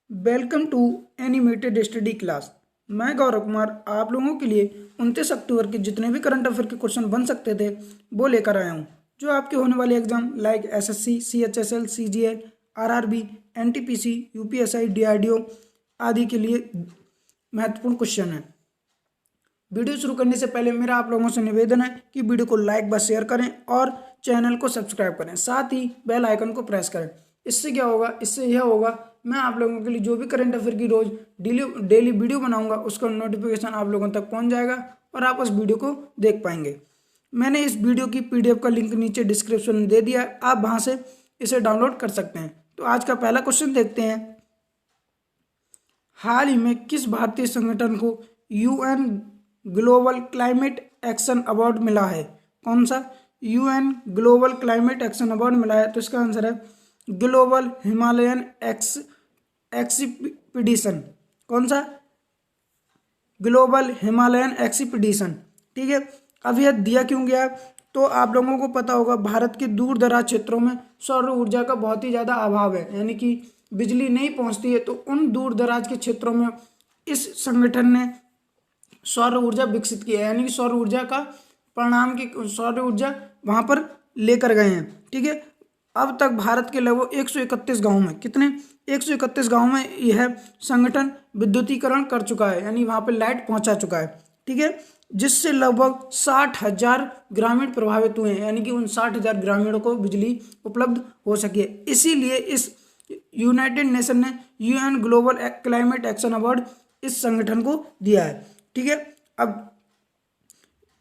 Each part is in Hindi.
Welcome to animated study class. मैं गौरव कुमार आप लोगों के लिए 29 अक्टूबर के जितने भी करंट अफेयर के क्वेश्चन बन सकते थे वो लेकर आया हूँ, जो आपके होने वाले exam like SSC, CHSL, CGL, RRB, NTPC, UPSI, DRDO आदि के लिए महत्वपूर्ण क्वेश्चन है। वीडियो शुरू करने से पहले मेरा आप लोगों से निवेदन है कि वीडियो को लाइक व शेयर करें और चैनल को सब्सक्राइब करें, साथ ही बेल आइकन को प्रेस करें। इससे क्या होगा, इससे यह होगा मैं आप लोगों के लिए जो भी करंट अफेयर की रोज डेली वीडियो बनाऊंगा उसका नोटिफिकेशन आप लोगों तक पहुंच जाएगा और आप उस वीडियो को देख पाएंगे। मैंने इस वीडियो की पीडीएफ का लिंक नीचे डिस्क्रिप्शन में दे दिया है, आप वहां से इसे डाउनलोड कर सकते हैं। तो आज का पहला क्वेश्चन देखते हैं। हाल ही में किस भारतीय संगठन को UN global climate action award मिला है? कौन सा? UN global climate action award मिला है। तो इसका आंसर है ग्लोबल हिमालयन एक्सपीडिशन। कौन सा? Global Himalayan expedition. ठीक है, अब यह दिया क्यों गया? तो आप लोगों को पता होगा भारत के दूर दराज क्षेत्रों में सौर ऊर्जा का बहुत ही ज़्यादा अभाव है, यानी कि बिजली नहीं पहुंचती है। तो उन दूर दराज के क्षेत्रों में इस संगठन ने सौर ऊर्जा विकसित की है, यानी कि सौर ऊर्जा का परिणाम की सौर ऊर्जा वहां पर लेकर गए हैं। ठीक है, अब तक भारत के लगभग 131 गाँव में, कितने? 131 गाँव में यह संगठन विद्युतीकरण कर चुका है, यानी वहां पर लाइट पहुंचा चुका है। ठीक है, जिससे लगभग 60,000 ग्रामीण प्रभावित हुए हैं, यानी कि उन 60,000 ग्रामीणों को बिजली उपलब्ध हो सकी है। इसीलिए इस यूनाइटेड नेशन ने UN global climate action award इस संगठन को दिया है। ठीक है, अब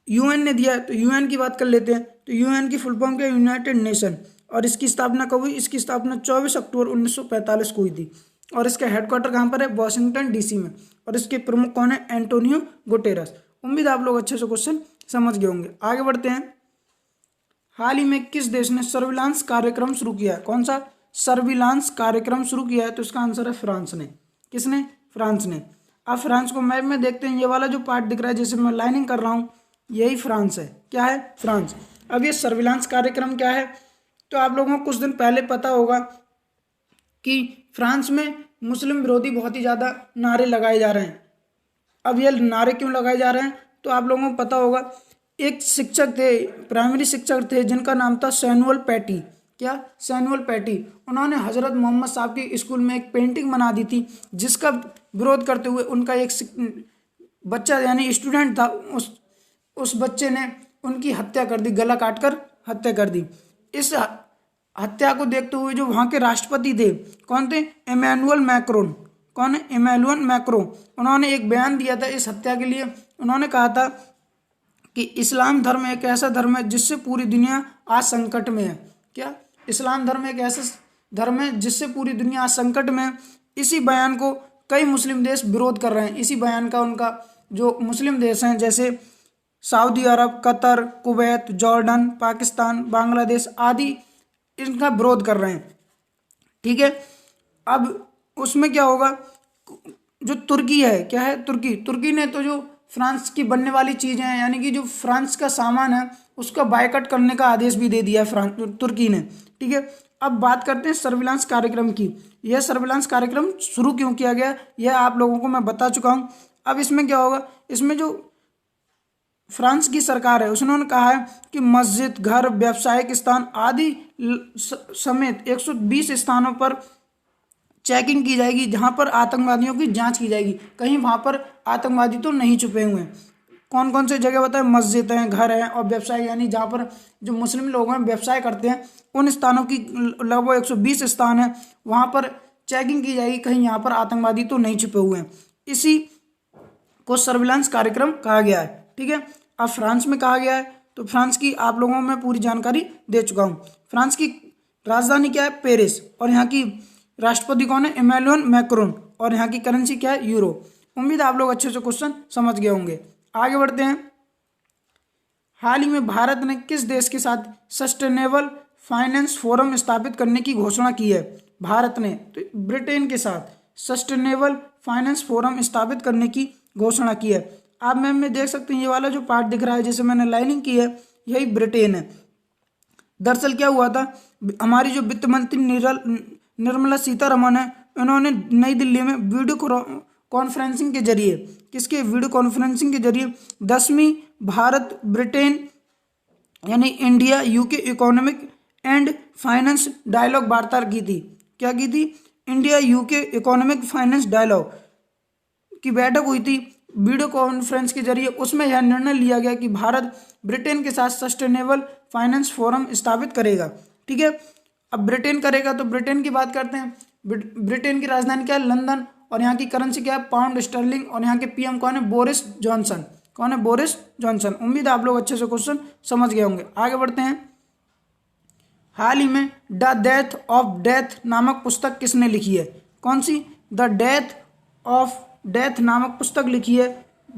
यूएन ने दिया है तो यूएन की बात कर लेते हैं। तो यूएन की फुल फॉर्म क्या है? United nation. और इसकी स्थापना कब हुई? इसकी स्थापना 24 अक्टूबर 1945 को हुई थी। और इसका हेडक्वार्टर कहाँ पर है? वॉशिंगटन डीसी में। और इसके प्रमुख कौन है? Antonio Guterres. उम्मीद आप लोग अच्छे से क्वेश्चन समझ गए होंगे। आगे बढ़ते हैं। हाल ही में किस देश ने सर्विलांस कार्यक्रम शुरू किया है? कौन सा? सर्विलांस कार्यक्रम शुरू किया है। तो इसका आंसर है फ्रांस ने। किसने? फ्रांस ने। अब फ्रांस को मैप में देखते हैं। ये वाला जो पार्ट दिख रहा है जिसे मैं लाइनिंग कर रहा हूँ, यही फ्रांस है। क्या है? फ्रांस। अब ये सर्विलांस कार्यक्रम क्या है? तो आप लोगों को कुछ दिन पहले पता होगा कि फ्रांस में मुस्लिम विरोधी बहुत ही ज़्यादा नारे लगाए जा रहे हैं। अब ये नारे क्यों लगाए जा रहे हैं? तो आप लोगों को पता होगा, एक शिक्षक थे, प्राइमरी शिक्षक थे, जिनका नाम था सैमुअल पैटी। क्या? Samuel Paty. उन्होंने हजरत मोहम्मद साहब के स्कूल में एक पेंटिंग बना दी थी, जिसका विरोध करते हुए उनका एक बच्चा यानी स्टूडेंट था, उस बच्चे ने उनकी हत्या कर दी, गला काटकर हत्या कर दी। इस हत्या को देखते हुए जो वहाँ के राष्ट्रपति थे, कौन थे? Emmanuel Macron. कौन है? Emmanuel Macron. उन्होंने एक बयान दिया था इस हत्या के लिए। उन्होंने कहा था कि इस्लाम धर्म एक ऐसा धर्म है जिससे पूरी दुनिया आज संकट में है। क्या? इस्लाम धर्म एक ऐसा धर्म है जिससे पूरी दुनिया आज संकट में है। इसी बयान को कई मुस्लिम देश विरोध कर रहे हैं। इसी बयान का उनका जो मुस्लिम देश हैं जैसे Saudi Arab, Qatar, Kuwait, Jordan, Pakistan, Bangladesh आदि इनका विरोध कर रहे हैं। ठीक है, अब उसमें क्या होगा? जो तुर्की है, क्या है? तुर्की ने तो जो फ्रांस की बनने वाली चीज़ें हैं, यानी कि जो फ्रांस का सामान है उसका बायकॉट करने का आदेश भी दे दिया है तुर्की ने। ठीक है, अब बात करते हैं सर्विलांस कार्यक्रम की। यह सर्विलांस कार्यक्रम शुरू क्यों किया गया, यह आप लोगों को मैं बता चुका हूँ। अब इसमें क्या होगा? इसमें जो फ्रांस की सरकार है उसने कहा है कि मस्जिद, घर, व्यावसायिक स्थान आदि समेत 120 स्थानों पर चेकिंग की जाएगी, जहां पर आतंकवादियों की जांच की जाएगी, कहीं वहां पर आतंकवादी तो नहीं छुपे हुए हैं। कौन कौन से जगह बताए? मस्जिद हैं, घर हैं और व्यवसाय, यानी जहां पर जो मुस्लिम लोग हैं व्यवसाय करते हैं, उन स्थानों की लगभग 120 स्थान है, वहां पर चेकिंग की जाएगी, कहीं यहाँ पर आतंकवादी तो नहीं छुपे हुए हैं। इसी को सर्विलांस कार्यक्रम कहा गया है। ठीक है, अब फ्रांस में कहा गया है तो फ्रांस की आप लोगों में पूरी जानकारी दे चुका हूँ। फ्रांस की राजधानी क्या है? पेरिस। और यहाँ की राष्ट्रपति कौन है? Emmanuel Macron. और यहाँ की करेंसी क्या है? यूरो। उम्मीद आप लोग अच्छे से क्वेश्चन समझ गए होंगे। आगे बढ़ते हैं। हाल ही में भारत ने किस देश के साथ सस्टेनेबल फाइनेंस फोरम स्थापित करने की घोषणा की है? भारत ने तो ब्रिटेन के साथ सस्टेनेबल फाइनेंस फोरम स्थापित करने की घोषणा की है। आप मैम में देख सकते हैं, ये वाला जो पार्ट दिख रहा है जिसे मैंने लाइनिंग की है, यही ब्रिटेन है। दरअसल क्या हुआ था, हमारी जो वित्त मंत्री निर्मला सीतारमण है, इन्होंने नई दिल्ली में वीडियो कॉन्फ्रेंसिंग के जरिए, किसके वीडियो कॉन्फ्रेंसिंग के जरिए 10वीं भारत ब्रिटेन यानी India UK economic and finance dialogue वार्ता की थी। क्या की थी? India UK economic finance dialogue की बैठक हुई थी वीडियो कॉन्फ्रेंस के जरिए। उसमें यह निर्णय लिया गया कि भारत ब्रिटेन के साथ सस्टेनेबल फाइनेंस फोरम स्थापित करेगा। ठीक है, अब ब्रिटेन करेगा तो ब्रिटेन की बात करते हैं। ब्रिटेन की राजधानी क्या है? लंदन। और यहाँ की करेंसी क्या है? Pound sterling. और यहाँ के पीएम कौन है? Boris Johnson. कौन है? Boris Johnson. उम्मीद है आप लोग अच्छे से क्वेश्चन समझ गए होंगे। आगे बढ़ते हैं। हाल ही में द डेथ ऑफ डेथ नामक पुस्तक किसने लिखी है? कौन सी? द डेथ ऑफ डेथ नामक पुस्तक लिखी है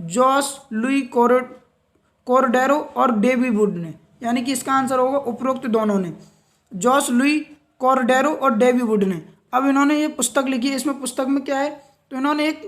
जॉस लुई कोर्डेरो और डेवी वुड ने। यानी कि इसका आंसर होगा उपरोक्त दोनों ने, जॉस लुई कोर्डेरो और डेवी वुड ने। अब इन्होंने ये पुस्तक लिखी है। इसमें पुस्तक में क्या है? तो इन्होंने एक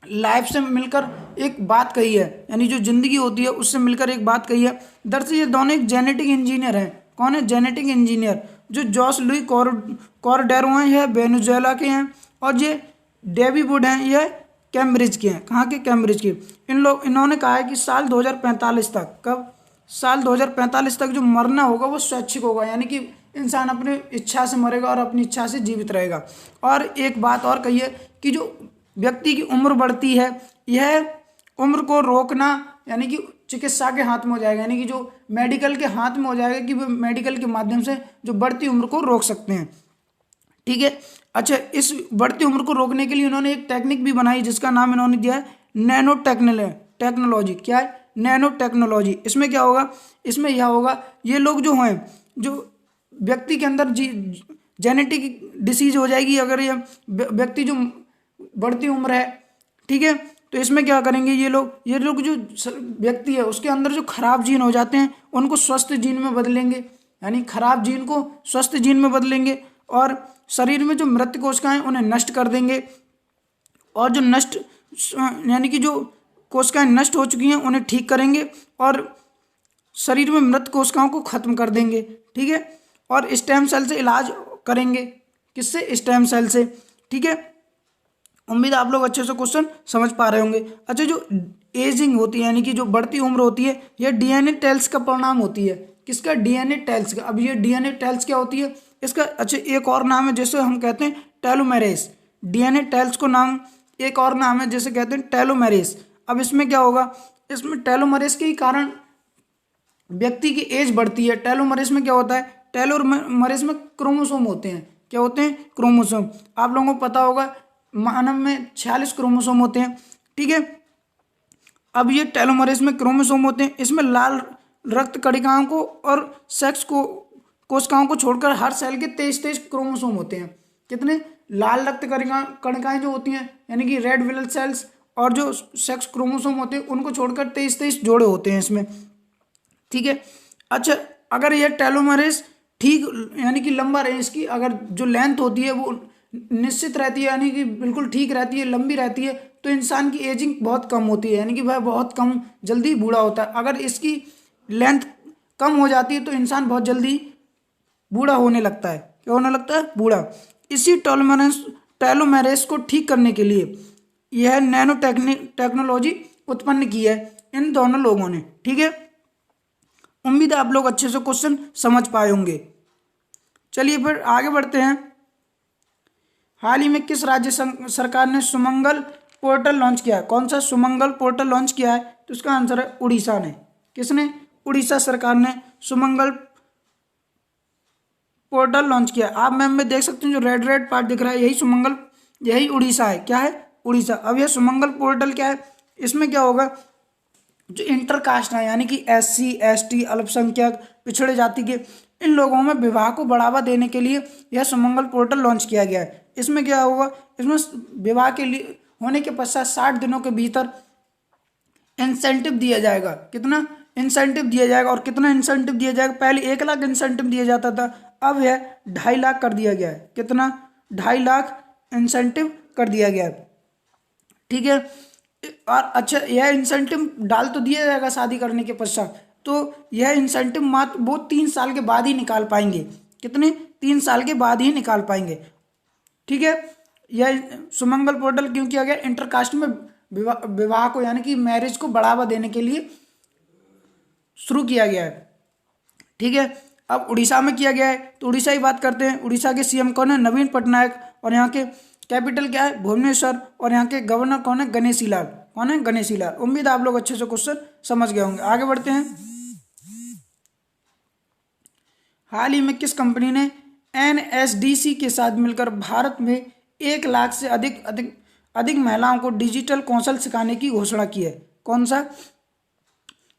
लाइफ से मिलकर एक बात कही है, यानी जो जिंदगी होती है उससे मिलकर एक बात कही है। दरअसल ये दोनों एक जेनेटिक इंजीनियर हैं। कौन है? Genetic engineer. जो जॉस लुई कोर्डेरो हैं यह वेनेजुएला के हैं, और ये डेवी वुड हैं यह कैम्ब्रिज के हैं। कहाँ के? कैम्ब्रिज के। इन्होंने कहा है कि साल 2045 तक, कब? साल 2045 तक जो मरना होगा वो स्वैच्छिक होगा, यानी कि इंसान अपनी इच्छा से मरेगा और अपनी इच्छा से जीवित रहेगा। और एक बात और कही है कि जो व्यक्ति की उम्र बढ़ती है यह उम्र को रोकना यानी कि चिकित्सा के हाथ में हो जाएगा, यानी कि जो मेडिकल के हाथ में हो जाएगा कि वो मेडिकल के माध्यम से जो बढ़ती उम्र को रोक सकते हैं। ठीक है, अच्छा, इस बढ़ती उम्र को रोकने के लिए इन्होंने एक टेक्निक भी बनाई जिसका नाम इन्होंने दिया है नैनो टेक्नोलॉजी। क्या है? Nano technology. इसमें क्या होगा? इसमें यह होगा ये लोग जो हैं, जो व्यक्ति के अंदर जेनेटिक डिसीज हो जाएगी अगर ये व्यक्ति जो बढ़ती उम्र है, ठीक है, तो इसमें क्या करेंगे ये लोग जो व्यक्ति है उसके अंदर जो खराब जीन हो जाते हैं उनको स्वस्थ जीन में बदलेंगे, यानी खराब जीन को स्वस्थ जीन में बदलेंगे, और शरीर में जो मृत कोशिकाएं उन्हें नष्ट कर देंगे, और जो नष्ट यानी कि जो कोशिकाएं नष्ट हो चुकी हैं उन्हें ठीक करेंगे, और शरीर में मृत कोशिकाओं को खत्म कर देंगे। ठीक है, और स्टेम सेल से इलाज करेंगे। किससे? स्टेम सेल से। ठीक है, उम्मीद आप लोग अच्छे से क्वेश्चन समझ पा रहे होंगे। अच्छा, जो एजिंग होती है यानी कि जो बढ़ती उम्र होती है यह डीएनए टेल्स का परिणाम होती है। किसका? डीएनए टेल्स का। अब ये डीएनए टेल्स क्या होती है? इसका अच्छा एक और नाम है जैसे हम कहते हैं टेलोमेरेस। डीएनए टेल्स को नाम एक और नाम है जैसे कहते हैं टेलोमेरेस। अब इसमें क्या होगा? इसमें टेलोमेरेस के ही कारण व्यक्ति की एज बढ़ती है। टेलोमेरेस में क्या होता है? टेलोमेरेस में क्रोमोसोम होते हैं। क्या होते हैं? क्रोमोसोम। आप लोगों को पता होगा मानव में 46 क्रोमोसोम होते हैं। ठीक है, अब ये टेलोमेरेस में क्रोमोसोम होते हैं। इसमें लाल रक्त कणिकाओं को और सेक्स को कोशिकाओं को छोड़कर हर सेल के 23 क्रोमोसोम होते हैं। कितने? लाल रक्त कणिकाएं जो होती हैं यानी कि रेड ब्लड सेल्स, और जो सेक्स क्रोमोसोम होते हैं उनको छोड़कर 23 जोड़े होते हैं इसमें। ठीक है, अच्छा, अगर यह टेलोमेरेस ठीक यानी कि लंबा रहे, इसकी अगर जो लेंथ होती है वो निश्चित रहती है यानी कि बिल्कुल ठीक रहती है, लंबी रहती है, तो इंसान की एजिंग बहुत कम होती है, यानी कि वह बहुत कम जल्दी बूढ़ा होता है। अगर इसकी लेंथ कम हो जाती है तो इंसान बहुत जल्दी बूढ़ा होने लगता है। क्या होने लगता है? बूढ़ा। इसी टेलोमेरेस को ठीक करने के लिए यह नैनो टेक्नोलॉजी उत्पन्न की है इन दोनों लोगों ने। ठीक है, उम्मीद है आप लोग अच्छे से क्वेश्चन समझ पाए होंगे। चलिए फिर आगे बढ़ते हैं। हाल ही में किस राज्य सरकार ने सुमंगल पोर्टल लॉन्च किया है? कौन सा सुमंगल पोर्टल लॉन्च किया है? तो इसका आंसर है उड़ीसा ने। किसने? उड़ीसा सरकार ने सुमंगल पोर्टल लॉन्च किया। आप मैम में देख सकते हैं जो रेड रेड पार्ट दिख रहा है यही उड़ीसा है। क्या है? उड़ीसा। अब यह सुमंगल पोर्टल क्या है? इसमें क्या होगा? जो इंटरकास्ट है यानी कि SC ST अल्पसंख्यक पिछड़े जाति के इन लोगों में विवाह को बढ़ावा देने के लिए यह सुमंगल पोर्टल लॉन्च किया गया है। इसमें क्या होगा? इसमें विवाह के लिए होने के पश्चात 60 दिनों के भीतर इंसेंटिव दिया जाएगा। कितना इंसेंटिव दिया जाएगा? और कितना इंसेंटिव दिया जाएगा? पहले 1 लाख इंसेंटिव दिया जाता था, अब यह 2.5 लाख कर दिया गया है। कितना? 2.5 लाख इंसेंटिव कर दिया गया है। ठीक है, और अच्छा, यह इंसेंटिव डाल तो दिया जाएगा शादी करने के पश्चात, तो यह इंसेंटिव मात्र वो 3 साल के बाद ही निकाल पाएंगे। कितने? 3 साल के बाद ही निकाल पाएंगे। ठीक है, यह सुमंगल पोर्टल क्यों किया गया? इंटरकास्ट में विवाह को यानी कि मैरिज को बढ़ावा देने के लिए शुरू किया गया है। ठीक है, अब उड़ीसा में किया गया है, तो उड़ीसा की बात करते हैं। उड़ीसा के सीएम कौन है? नवीन पटनायक। और यहाँ के कैपिटल क्या है? भुवनेश्वर। और यहाँ के गवर्नर कौन है? गणेशी लाल। कौन है? गणेशी लाल। उम्मीद आप लोग अच्छे से क्वेश्चन समझ गए होंगे। आगे बढ़ते हैं। हाल ही में किस कंपनी ने एनएसडीसी के साथ मिलकर भारत में 1 लाख से अधिक महिलाओं को डिजिटल कौशल सिखाने की घोषणा की है? कौन सा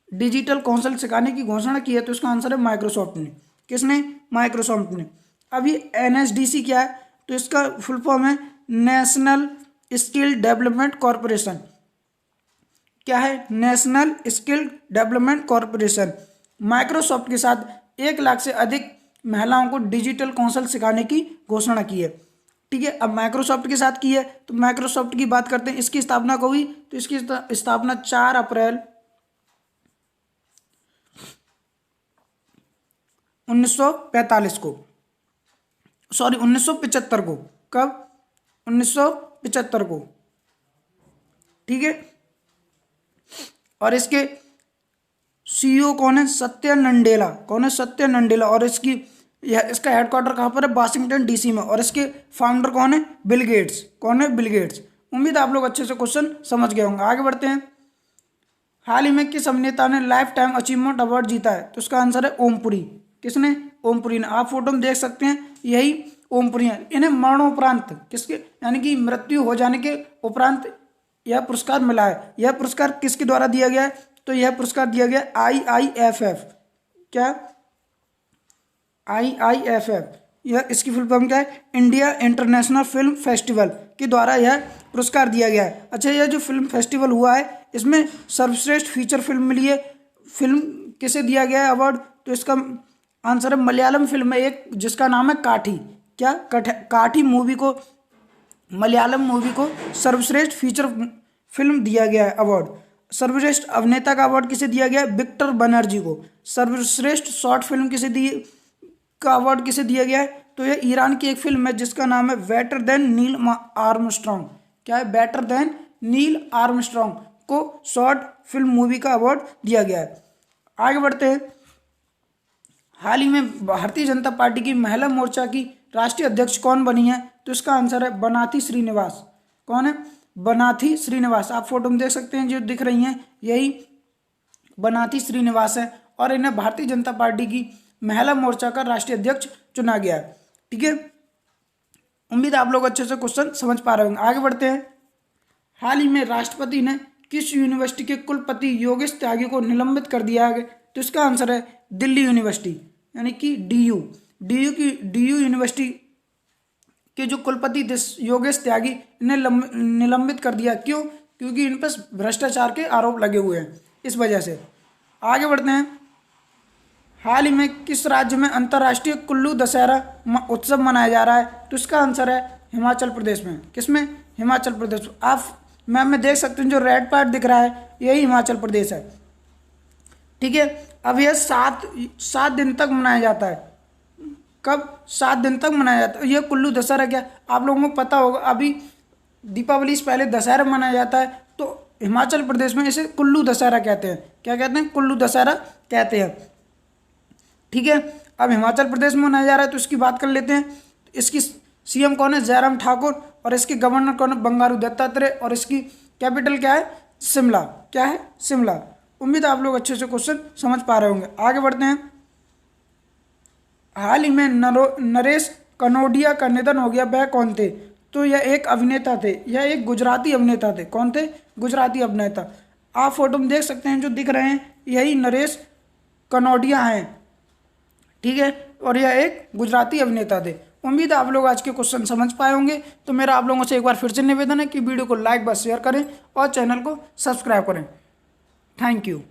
डिजिटल कौशल सिखाने की घोषणा की है? तो इसका आंसर है माइक्रोसॉफ्ट ने। किसने? माइक्रोसॉफ्ट ने। अब ये एनएसडीसी क्या है? तो इसका फुल फॉर्म है नेशनल स्किल डेवलपमेंट कॉरपोरेशन। क्या है? National skill development corporation. Microsoft के साथ 1 लाख से अधिक महिलाओं को डिजिटल कौशल सिखाने की घोषणा की है। ठीक है, अब माइक्रोसॉफ्ट के साथ की है, तो माइक्रोसॉफ्ट की बात करते हैं। इसकी स्थापना कब हुई? तो इसकी स्थापना 4 अप्रैल 1945 को, सॉरी 1975 को। कब? 1975 को। ठीक है, और इसके सीईओ कौन है? सत्य नंडेला। कौन है? सत्य नंडेला। और इसका हेडक्वार्टर कहाँ पर है? वाशिंगटन डीसी में। और इसके फाउंडर कौन है? Bill Gates. कौन है? Bill Gates. उम्मीद आप लोग अच्छे से क्वेश्चन समझ गए होंगे। आगे बढ़ते हैं। हाल ही में किस अभिनेता ने लाइफ टाइम अचीवमेंट अवार्ड जीता है? तो इसका आंसर है ओमपुरी। किसने? ओमपुरी ने। आप फोटो में देख सकते हैं, यही ओमपुरी है। इन्हें मरणोपरांत किसके यानी कि मृत्यु हो जाने के उपरांत यह पुरस्कार मिला है। यह पुरस्कार किसके द्वारा दिया गया है? तो यह पुरस्कार दिया गया IIFF। क्या? IIFF। यह इसकी फुल फॉर्म क्या है? इंडिया इंटरनेशनल फिल्म फेस्टिवल के द्वारा यह पुरस्कार दिया गया है। अच्छा, यह जो फिल्म फेस्टिवल हुआ है, इसमें सर्वश्रेष्ठ फीचर फिल्म मिली है। फिल्म किसे दिया गया है अवार्ड? तो इसका आंसर है मलयालम फिल्म है एक, जिसका नाम है काठी। क्या? काठी मूवी को, मलयालम मूवी को सर्वश्रेष्ठ फीचर फिल्म दिया गया है अवार्ड। सर्वश्रेष्ठ अभिनेता का अवार्ड किसे दिया गया है? विक्टर बनर्जी को। सर्वश्रेष्ठ शॉर्ट फिल्म का अवार्ड किसे दिया गया है? तो यह ईरान की एक फिल्म है जिसका नाम है बेटर देन नील आर्मस्ट्रॉन्ग। क्या है? बेटर देन नील आर्मस्ट्रॉन्ग को शॉर्ट फिल्म मूवी का अवार्ड दिया गया है। आगे बढ़ते हैं। हाल ही में भारतीय जनता पार्टी की महिला मोर्चा की राष्ट्रीय अध्यक्ष कौन बनी है? तो इसका आंसर है बनाथी श्रीनिवास। कौन है? बनाथी श्रीनिवास। आप फोटो में देख सकते हैं, जो दिख रही हैं यही बनाथी श्रीनिवास है। और इन्हें भारतीय जनता पार्टी की महिला मोर्चा का राष्ट्रीय अध्यक्ष चुना गया है। ठीक है, उम्मीद आप लोग अच्छे से क्वेश्चन समझ पा रहे होंगे। आगे बढ़ते हैं। हाल ही में राष्ट्रपति ने किस यूनिवर्सिटी के कुलपति योगेश त्यागी को निलंबित कर दिया है? तो इसका आंसर है दिल्ली यूनिवर्सिटी, यानी कि DU यूनिवर्सिटी के जो कुलपति योगेश त्यागी, इन्हें निलंबित कर दिया। क्यों? क्योंकि इन पर भ्रष्टाचार के आरोप लगे हुए हैं, इस वजह से। आगे बढ़ते हैं। हाल ही में किस राज्य में अंतर्राष्ट्रीय कुल्लू दशहरा उत्सव मनाया जा रहा है? तो इसका आंसर है हिमाचल प्रदेश में। किसमें? हिमाचल प्रदेश। आप मैप में देख सकते हैं, जो रेड पार्ट दिख रहा है यही हिमाचल प्रदेश है। ठीक है, अब यह 7 दिन तक मनाया जाता है। कब? 7 दिन तक मनाया जाता है। यह कुल्लू दशहरा क्या, आप लोगों को पता होगा, अभी दीपावली से पहले दशहरा मनाया जाता है, तो हिमाचल प्रदेश में इसे कुल्लू दशहरा कहते हैं। क्या कहते हैं? कुल्लू दशहरा कहते हैं। ठीक है, अब हिमाचल प्रदेश में मनाया जा रहा है, तो इसकी बात कर लेते हैं। इसकी सीएम कौन है? जयराम ठाकुर। और इसके गवर्नर कौन है? बंगारू दत्तात्रेय। और इसकी कैपिटल क्या है? शिमला। क्या है? शिमला। उम्मीद आप लोग अच्छे से क्वेश्चन समझ पा रहे होंगे। आगे बढ़ते हैं। हाल ही में नरेश कनोडिया का निधन हो गया। वह कौन थे? तो यह एक अभिनेता थे, यह एक गुजराती अभिनेता थे। कौन थे? गुजराती अभिनेता। आप फोटो में देख सकते हैं, जो दिख रहे हैं यही नरेश कनोडिया हैं। ठीक है, और यह एक गुजराती अभिनेता थे। उम्मीद आप लोग आज के क्वेश्चन समझ पाए होंगे। तो मेरा आप लोगों से एक बार फिर से निवेदन है कि वीडियो को लाइक व शेयर करें और चैनल को सब्सक्राइब करें। Thank you.